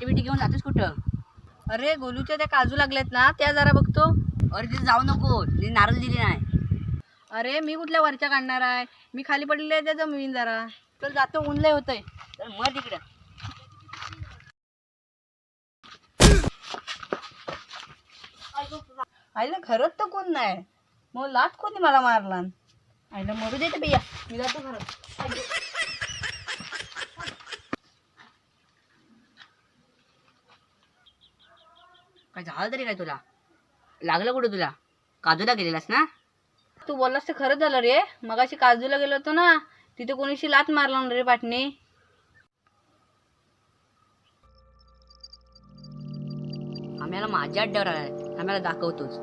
बिटी घेऊन जातेस कुठं? अरे गोलूच्या त्या काजू लागल्यात ना, त्या जरा बघतो. अरे तिथे जाऊ नको, तिने नारळ दिली नाही. अरे मी कुठल्या वरच्या काढणार आहे, मी खाली पडलेले आहे त्या जमीन जरा. तर जातो, ऊन लय होतंय. तर मग तिकडं आईला घरात तर कोण नाही, मग लाट कोणी मला मारला. आईला मरू देते भैया, मी जातो घरात. काय झालं तरी काय तुला? लागलं कुठं तुला? काजूला गेलेलास ना? तू बोललास ते खरंच झालं रे. मगाशी काजूला गेलो होतो ना, तिथे कोणीशी लात मारला रे पाटणी. आम्हाला माझ्या अड्ड्यावर आलाय, आम्हाला दाखवतोच.